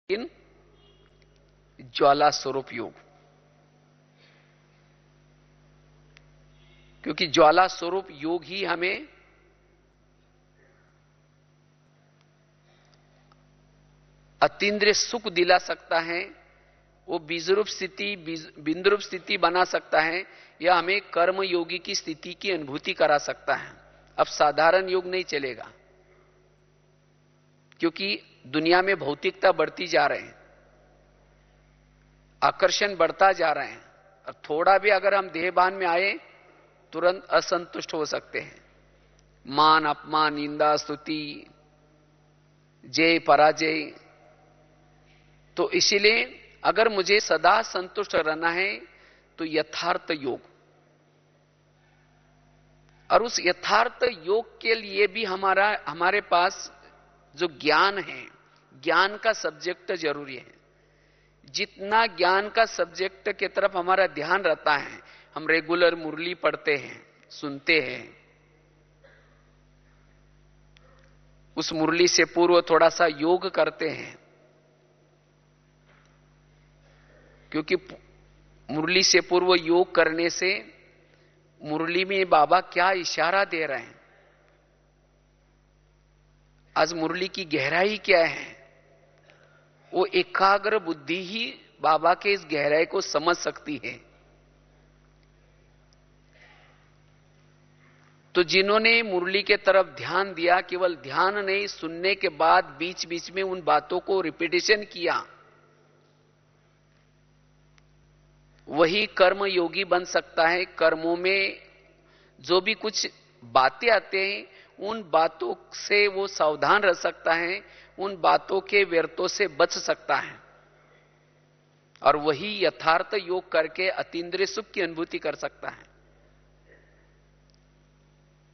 इन ज्वाला स्वरूप योग, क्योंकि ज्वाला स्वरूप योग ही हमें अतीन्द्रिय सुख दिला सकता है, वो बीजरूप स्थिति बिंदुरूप स्थिति बना सकता है, या हमें कर्म योगी की स्थिति की अनुभूति करा सकता है। अब साधारण योग नहीं चलेगा, क्योंकि दुनिया में भौतिकता बढ़ती जा रहे हैं, आकर्षण बढ़ता जा रहे हैं, और थोड़ा भी अगर हम देहभान में आए तुरंत असंतुष्ट हो सकते हैं। मान अपमान निंदा स्तुति जय पराजय। तो इसीलिए अगर मुझे सदा संतुष्ट रहना है तो यथार्थ योग, और उस यथार्थ योग के लिए भी हमारे पास जो ज्ञान है, ज्ञान का सब्जेक्ट जरूरी है। जितना ज्ञान का सब्जेक्ट की तरफ हमारा ध्यान रहता है, हम रेगुलर मुरली पढ़ते हैं, सुनते हैं, उस मुरली से पूर्व थोड़ा सा योग करते हैं, क्योंकि मुरली से पूर्व योग करने से मुरली में बाबा क्या इशारा दे रहे हैं, आज मुरली की गहराई क्या है, वो एकाग्र बुद्धि ही बाबा के इस गहराई को समझ सकती है। तो जिन्होंने मुरली के तरफ ध्यान दिया, केवल ध्यान नहीं, सुनने के बाद बीच बीच में उन बातों को रिपीटेशन किया, वही कर्म योगी बन सकता है। कर्मों में जो भी कुछ बातें आते हैं, उन बातों से वो सावधान रह सकता है, उन बातों के व्यर्थों से बच सकता है, और वही यथार्थ योग करके अतीन्द्रिय सुख की अनुभूति कर सकता है।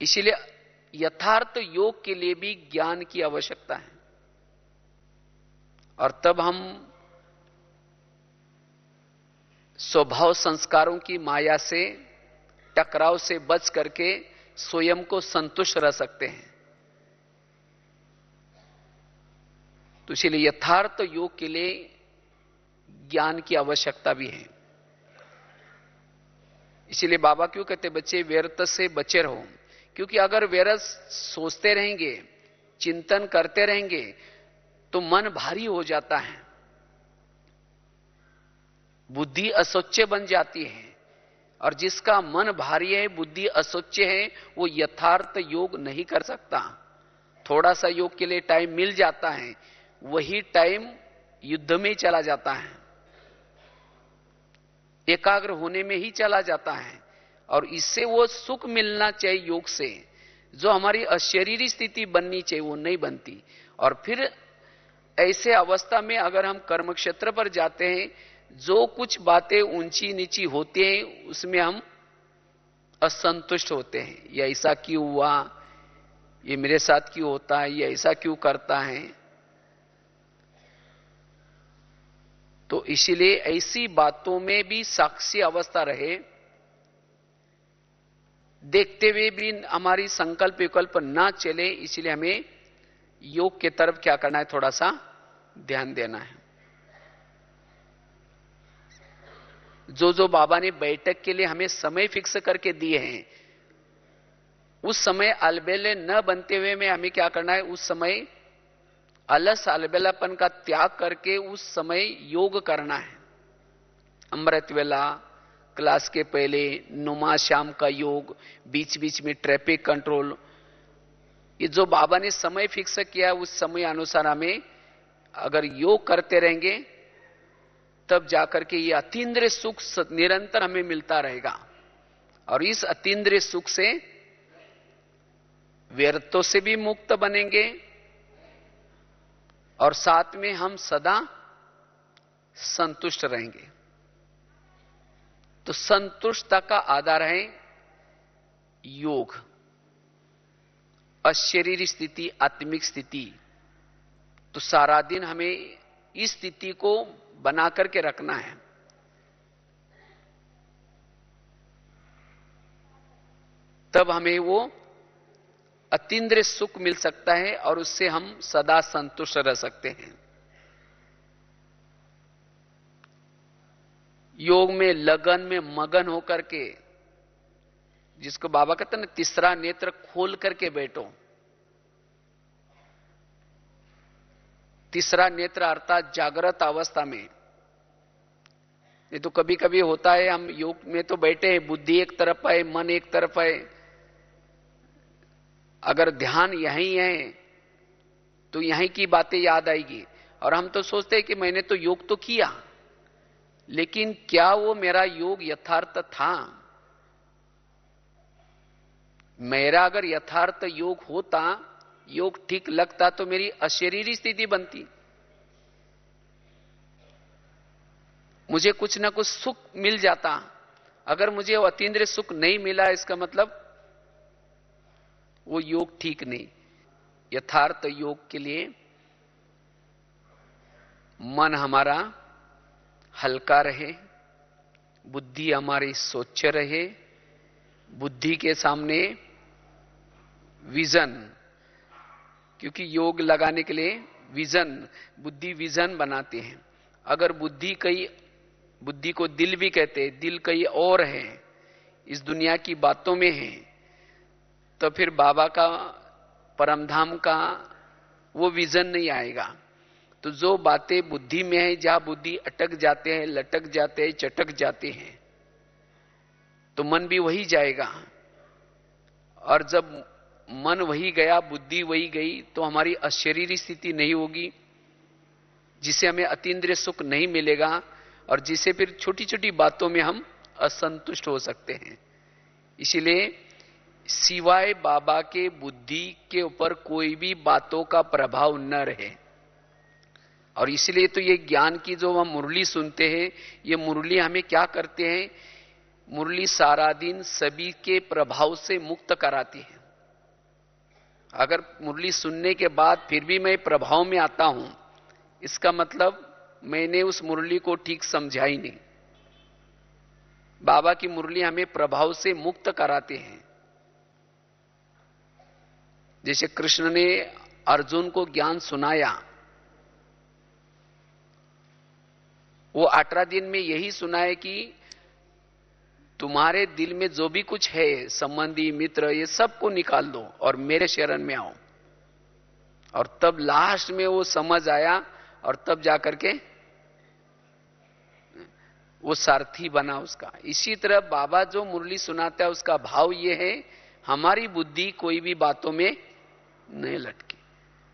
इसलिए यथार्थ योग के लिए भी ज्ञान की आवश्यकता है, और तब हम स्वभाव संस्कारों की माया से, टकराव से बच करके स्वयं को संतुष्ट रह सकते हैं। तो इसलिए यथार्थ योग के लिए ज्ञान की आवश्यकता भी है। इसलिए बाबा क्यों कहते बच्चे व्यर्थ से बचे रहो, क्योंकि अगर व्यर्थ सोचते रहेंगे, चिंतन करते रहेंगे, तो मन भारी हो जाता है, बुद्धि असोच्य बन जाती है, और जिसका मन भारी है, बुद्धि असोच्य है, वो यथार्थ योग नहीं कर सकता। थोड़ा सा योग के लिए टाइम मिल जाता है, वही टाइम युद्ध में चला जाता है, एकाग्र होने में ही चला जाता है, और इससे वो सुख मिलना चाहिए योग से, जो हमारी अशरीरी स्थिति बननी चाहिए वो नहीं बनती। और फिर ऐसे अवस्था में अगर हम कर्म क्षेत्र पर जाते हैं, जो कुछ बातें ऊंची नीची होती हैं उसमें हम असंतुष्ट होते हैं। ये ऐसा क्यों हुआ, ये मेरे साथ क्यों होता है, ये ऐसा क्यों करता है। तो इसीलिए ऐसी बातों में भी साक्षी अवस्था रहे, देखते हुए भी हमारी संकल्प विकल्प ना चले। इसलिए हमें योग के तरफ क्या करना है, थोड़ा सा ध्यान देना है। जो बाबा ने बैठक के लिए हमें समय फिक्स करके दिए हैं, उस समय अलबेले न बनते हुए में हमें क्या करना है, उस समय अलस अलबेलापन का त्याग करके उस समय योग करना है। अमृत वेला, क्लास के पहले नुमा शाम का योग, बीच बीच में ट्रैफिक कंट्रोल, ये जो बाबा ने समय फिक्स किया, उस समय अनुसार हमें अगर योग करते रहेंगे, तब जाकर के ये अतीन्द्रिय सुख निरंतर हमें मिलता रहेगा, और इस अतीन्द्रिय सुख से व्यर्थों से भी मुक्त बनेंगे, और साथ में हम सदा संतुष्ट रहेंगे। तो संतुष्टता का आधार है योग, अशरीरी स्थिति, आत्मिक स्थिति। तो सारा दिन हमें इस स्थिति को बना करके रखना है। तब हमें वो अतीन्द्रिय सुख मिल सकता है, और उससे हम सदा संतुष्ट रह सकते हैं। योग में लगन में मगन होकर के, जिसको बाबा कहते हैं ना, तीसरा नेत्र खोल करके बैठो। तीसरा नेत्र अर्थात जागृत अवस्था में। ये तो कभी कभी होता है, हम योग में तो बैठे हैं, बुद्धि एक तरफ है, मन एक तरफ है, अगर ध्यान यहीं है तो यहीं की बातें याद आएगी। और हम तो सोचते हैं कि मैंने तो योग तो किया, लेकिन क्या वो मेरा योग यथार्थ था? मेरा अगर यथार्थ योग होता, योग ठीक लगता, तो मेरी अशरीरी स्थिति बनती, मुझे कुछ ना कुछ सुख मिल जाता। अगर मुझे वो अतीन्द्रिय सुख नहीं मिला, इसका मतलब वो योग ठीक नहीं। यथार्थ योग के लिए मन हमारा हल्का रहे, बुद्धि हमारी स्वच्छ रहे, बुद्धि के सामने विजन, क्योंकि योग लगाने के लिए विजन, बुद्धि विजन बनाते हैं। अगर बुद्धि को दिल भी कहते हैं, दिल कहीं और है, इस दुनिया की बातों में है, तो फिर बाबा का, परमधाम का वो विजन नहीं आएगा। तो जो बातें बुद्धि में है, जहां बुद्धि अटक जाते हैं, लटक जाते हैं, चटक जाते हैं, तो मन भी वही जाएगा। और जब मन वही गया, बुद्धि वही गई, तो हमारी अशरीरी स्थिति नहीं होगी, जिसे हमें अतीन्द्रिय सुख नहीं मिलेगा, और जिसे फिर छोटी छोटी बातों में हम असंतुष्ट हो सकते हैं। इसीलिए सिवाय बाबा के बुद्धि के ऊपर कोई भी बातों का प्रभाव न रहे। और इसलिए तो ये ज्ञान की जो हम मुरली सुनते हैं, ये मुरली हमें क्या करते हैं? मुरली सारा दिन सभी के प्रभाव से मुक्त कराती है। अगर मुरली सुनने के बाद फिर भी मैं प्रभाव में आता हूं, इसका मतलब मैंने उस मुरली को ठीक समझा ही नहीं। बाबा की मुरली हमें प्रभाव से मुक्त कराते हैं। जैसे कृष्ण ने अर्जुन को ज्ञान सुनाया, वो 18 दिन में यही सुनाया कि तुम्हारे दिल में जो भी कुछ है, संबंधी मित्र, ये सबको निकाल दो और मेरे शरण में आओ। और तब लास्ट में वो समझ आया, और तब जाकर के वो सारथी बना उसका। इसी तरह बाबा जो मुरली सुनाता है, उसका भाव ये है, हमारी बुद्धि कोई भी बातों में नहीं लटके।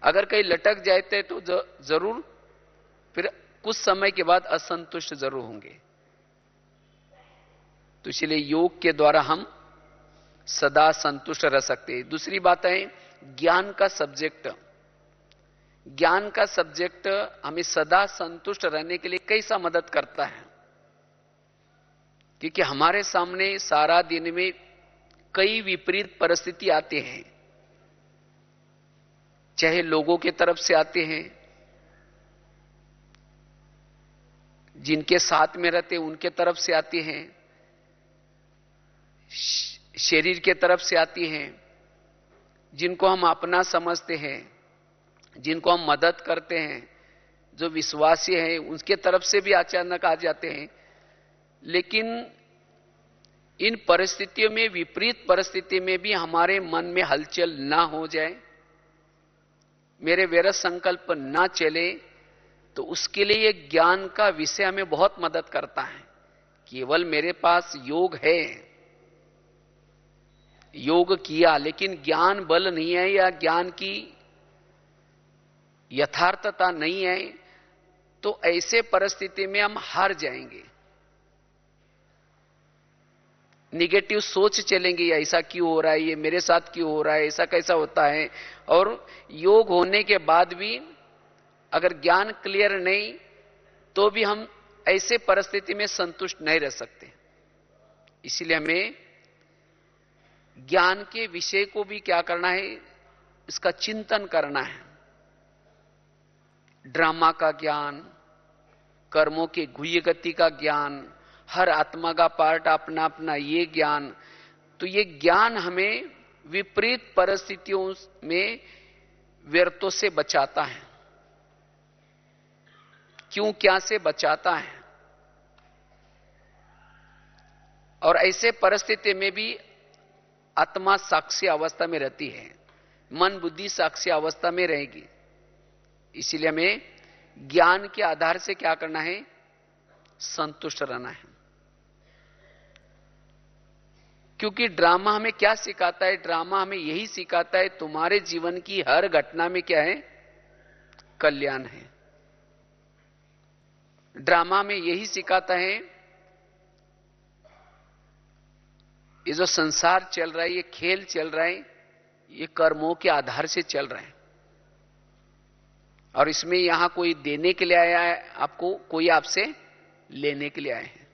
अगर कहीं लटक जाते तो जरूर फिर कुछ समय के बाद असंतुष्ट जरूर होंगे। तो इसलिए योग के द्वारा हम सदा संतुष्ट रह सकते हैं। दूसरी बात है ज्ञान का सब्जेक्ट। ज्ञान का सब्जेक्ट हमें सदा संतुष्ट रहने के लिए कैसा मदद करता है? क्योंकि हमारे सामने सारा दिन में कई विपरीत परिस्थिति आते हैं, चाहे लोगों की तरफ से आते हैं, जिनके साथ में रहते हैं उनके तरफ से आते हैं, शरीर के तरफ से आती हैं, जिनको हम अपना समझते हैं, जिनको हम मदद करते हैं, जो विश्वासी हैं, उनके तरफ से भी अचानक आ जाते हैं। लेकिन इन परिस्थितियों में, विपरीत परिस्थिति में भी हमारे मन में हलचल ना हो जाए, मेरे व्यर्थ संकल्प ना चले, तो उसके लिए ये ज्ञान का विषय हमें बहुत मदद करता है। केवल मेरे पास योग है, योग किया, लेकिन ज्ञान बल नहीं है या ज्ञान की यथार्थता नहीं है, तो ऐसे परिस्थिति में हम हार जाएंगे। निगेटिव सोच चलेंगे, ऐसा क्यों हो रहा है, ये मेरे साथ क्यों हो रहा है, ऐसा कैसा होता है। और योग होने के बाद भी अगर ज्ञान क्लियर नहीं, तो भी हम ऐसे परिस्थिति में संतुष्ट नहीं रह सकते। इसलिए हमें ज्ञान के विषय को भी क्या करना है, इसका चिंतन करना है। ड्रामा का ज्ञान, कर्मों के गुह्य गति का ज्ञान, हर आत्मा का पार्ट अपना अपना ये ज्ञान। तो ये ज्ञान हमें विपरीत परिस्थितियों में व्यर्थों से बचाता है। क्यों, क्या से बचाता है? और ऐसे परिस्थिति में भी आत्मा साक्षी अवस्था में रहती है, मन बुद्धि साक्षी अवस्था में रहेगी। इसीलिए हमें ज्ञान के आधार से क्या करना है, संतुष्ट रहना है। क्योंकि ड्रामा हमें क्या सिखाता है, ड्रामा हमें यही सिखाता है तुम्हारे जीवन की हर घटना में क्या है, कल्याण है। ड्रामा में यही सिखाता है ये जो संसार चल रहा है, ये खेल चल रहा है, ये कर्मों के आधार से चल रहा है, और इसमें यहां कोई देने के लिए आया है आपको, कोई आपसे लेने के लिए आए हैं।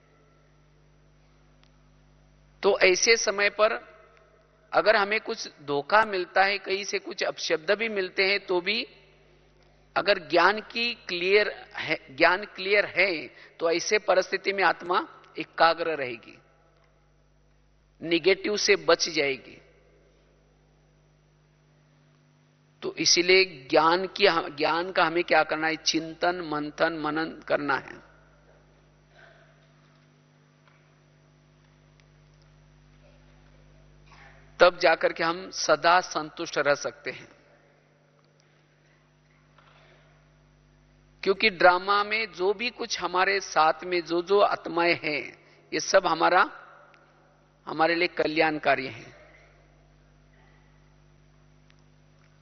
तो ऐसे समय पर अगर हमें कुछ धोखा मिलता है, कहीं से कुछ अपशब्द भी मिलते हैं, तो भी अगर ज्ञान क्लियर है तो ऐसे परिस्थिति में आत्मा एकाग्र रहेगी, निगेटिव से बच जाएगी। तो इसीलिए ज्ञान का हमें क्या करना है, चिंतन मंथन मनन करना है। तब जाकर के हम सदा संतुष्ट रह सकते हैं। क्योंकि ड्रामा में जो भी कुछ हमारे साथ में जो आत्माएं हैं, ये सब हमारे लिए कल्याणकारी है।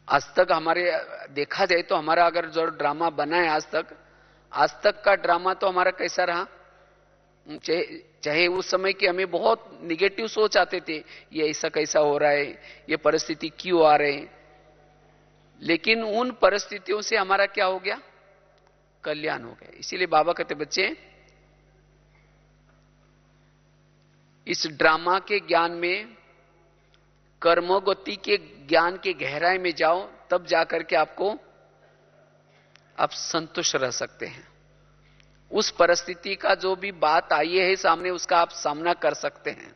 आज तक हमारे देखा जाए तो हमारा अगर जो ड्रामा बना है आज तक का ड्रामा तो हमारा कैसा रहा, चाहे उस समय की हमें बहुत निगेटिव सोच आते थे, ये ऐसा कैसा हो रहा है, ये परिस्थिति क्यों आ रहे हैं, लेकिन उन परिस्थितियों से हमारा क्या हो गया, कल्याण हो गया। इसीलिए बाबा कहते बच्चे इस ड्रामा के ज्ञान में, कर्मोगति के ज्ञान के गहराई में जाओ, तब जाकर के आप संतुष्ट रह सकते हैं। उस परिस्थिति का जो भी बात आई है सामने, उसका आप सामना कर सकते हैं।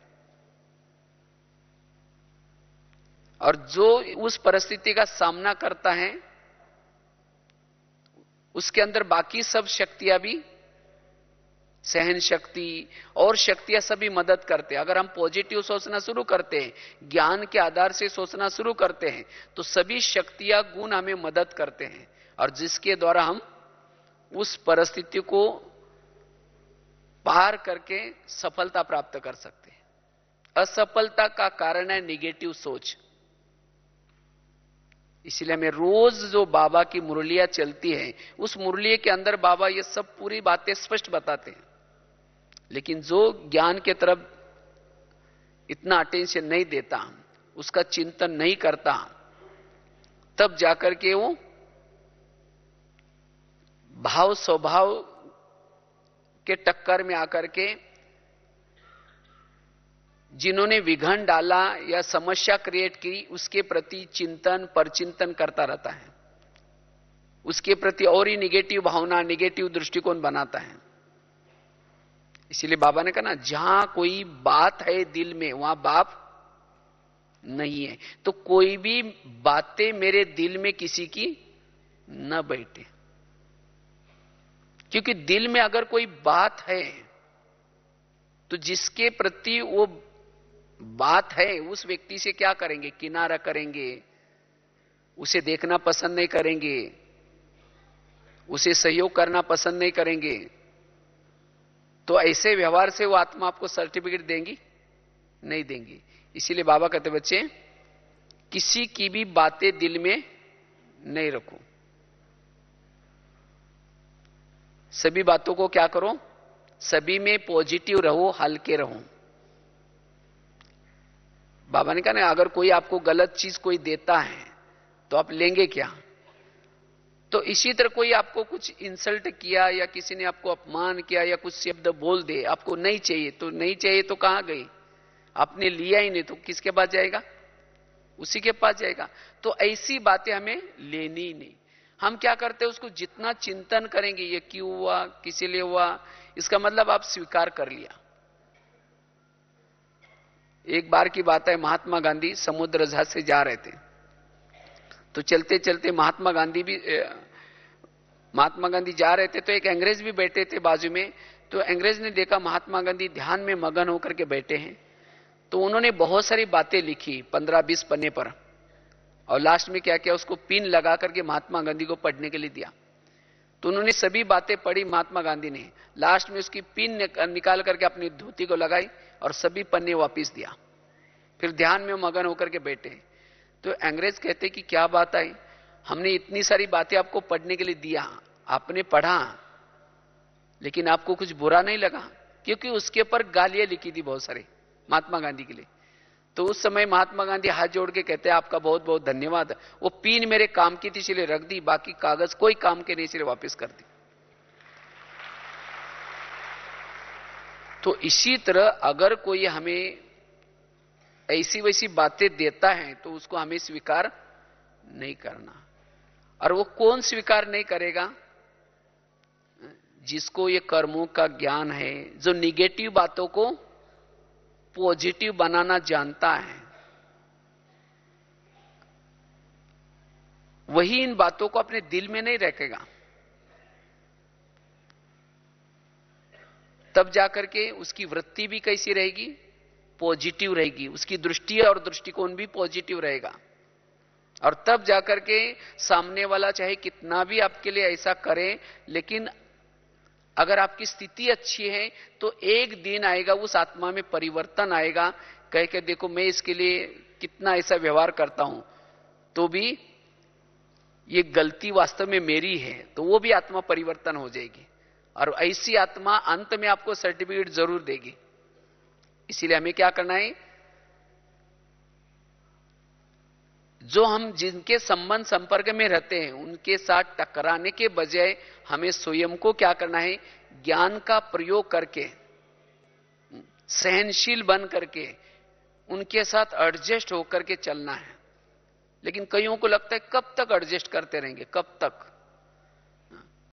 और जो उस परिस्थिति का सामना करता है, उसके अंदर बाकी सब शक्तियां भी, सहन शक्ति और शक्तियां सभी मदद करते हैं। अगर हम पॉजिटिव सोचना शुरू करते हैं, ज्ञान के आधार से सोचना शुरू करते हैं, तो सभी शक्तियां गुण हमें मदद करते हैं, और जिसके द्वारा हम उस परिस्थिति को पार करके सफलता प्राप्त कर सकते हैं। असफलता का कारण है निगेटिव सोच। इसलिए हमें रोज जो बाबा की मुरलियां चलती है, उस मुरली के अंदर बाबा ये सब पूरी बातें स्पष्ट बताते हैं। लेकिन जो ज्ञान के तरफ इतना अटेंशन नहीं देता, उसका चिंतन नहीं करता, तब जाकर के वो भाव स्वभाव के टक्कर में आकर के जिन्होंने विघन डाला या समस्या क्रिएट की, उसके प्रति चिंतन परचिंतन करता रहता है, उसके प्रति और ही निगेटिव भावना, निगेटिव दृष्टिकोण बनाता है। इसीलिए बाबा ने कहा ना, जहां कोई बात है दिल में, वहां बाप नहीं है। तो कोई भी बातें मेरे दिल में किसी की न बैठे, क्योंकि दिल में अगर कोई बात है तो जिसके प्रति वो बात है, उस व्यक्ति से क्या करेंगे, किनारा करेंगे, उसे देखना पसंद नहीं करेंगे, उसे सहयोग करना पसंद नहीं करेंगे। तो ऐसे व्यवहार से वो आत्मा आपको सर्टिफिकेट देंगी नहीं देंगी। इसीलिए बाबा कहते बच्चे, किसी की भी बातें दिल में नहीं रखो, सभी बातों को क्या करो, सभी में पॉजिटिव रहो, हल्के रहो। बाबा ने कहा ना, अगर कोई आपको गलत चीज कोई देता है तो आप लेंगे क्या। तो इसी तरह कोई आपको कुछ इंसल्ट किया या किसी ने आपको अपमान किया या कुछ शब्द बोल दे, आपको नहीं चाहिए तो नहीं चाहिए, तो कहां गई, आपने लिया ही नहीं तो किसके पास जाएगा, उसी के पास जाएगा। तो ऐसी बातें हमें लेनी ही नहीं। हम क्या करते हैं, उसको जितना चिंतन करेंगे, ये क्यों हुआ, किसी लिए हुआ, इसका मतलब आप स्वीकार कर लिया। एक बार की बात है, महात्मा गांधी समुद्र जहाज से जा रहे थे, तो चलते चलते महात्मा गांधी भी महात्मा गांधी जा रहे थे तो एक अंग्रेज भी बैठे थे बाजू में। तो अंग्रेज ने देखा महात्मा गांधी ध्यान में मगन होकर के बैठे हैं, तो उन्होंने बहुत सारी बातें लिखी 15-20 पन्ने पर, और लास्ट में क्या किया, उसको पिन लगा करके महात्मा गांधी को पढ़ने के लिए दिया। तो उन्होंने सभी बातें पढ़ी महात्मा गांधी ने, लास्ट में उसकी पिन निकाल करके अपनी धोती को लगाई और सभी पन्ने वापस दिया, फिर ध्यान में मगन होकर के बैठे। तो अंग्रेज कहते कि क्या बात आई, हमने इतनी सारी बातें आपको पढ़ने के लिए दिया, आपने पढ़ा, लेकिन आपको कुछ बुरा नहीं लगा? क्योंकि उसके ऊपर गालियां लिखी थी बहुत सारी महात्मा गांधी के लिए। तो उस समय महात्मा गांधी हाथ जोड़ के कहते हैं आपका बहुत बहुत धन्यवाद, वो पिन मेरे काम की थी इसलिए रख दी, बाकी कागज कोई काम के नहीं इसलिए वापस कर दी। तो इसी तरह अगर कोई हमें ऐसी वैसी बातें देता है तो उसको हमें स्वीकार नहीं करना। और वो कौन स्वीकार नहीं करेगा? जिसको ये कर्मों का ज्ञान है, जो निगेटिव बातों को पॉजिटिव बनाना जानता है, वही इन बातों को अपने दिल में नहीं रखेगा। तब जाकर के उसकी वृत्ति भी कैसी रहेगी? पॉजिटिव रहेगी, उसकी दृष्टि और दृष्टिकोण भी पॉजिटिव रहेगा। और तब जाकर के सामने वाला चाहे कितना भी आपके लिए ऐसा करे, लेकिन अगर आपकी स्थिति अच्छी है तो एक दिन आएगा उस आत्मा में परिवर्तन आएगा, कह के देखो मैं इसके लिए कितना ऐसा व्यवहार करता हूं तो भी ये गलती वास्तव में मेरी है, तो वो भी आत्मा परिवर्तन हो जाएगी। और ऐसी आत्मा अंत में आपको सर्टिफिकेट जरूर देगी। इसीलिए हमें क्या करना है, जो हम जिनके संबंध संपर्क में रहते हैं उनके साथ टकराने के बजाय हमें स्वयं को क्या करना है, ज्ञान का प्रयोग करके, सहनशील बन करके उनके साथ एडजस्ट होकर के चलना है। लेकिन कईयों को लगता है कब तक एडजस्ट करते रहेंगे, कब तक?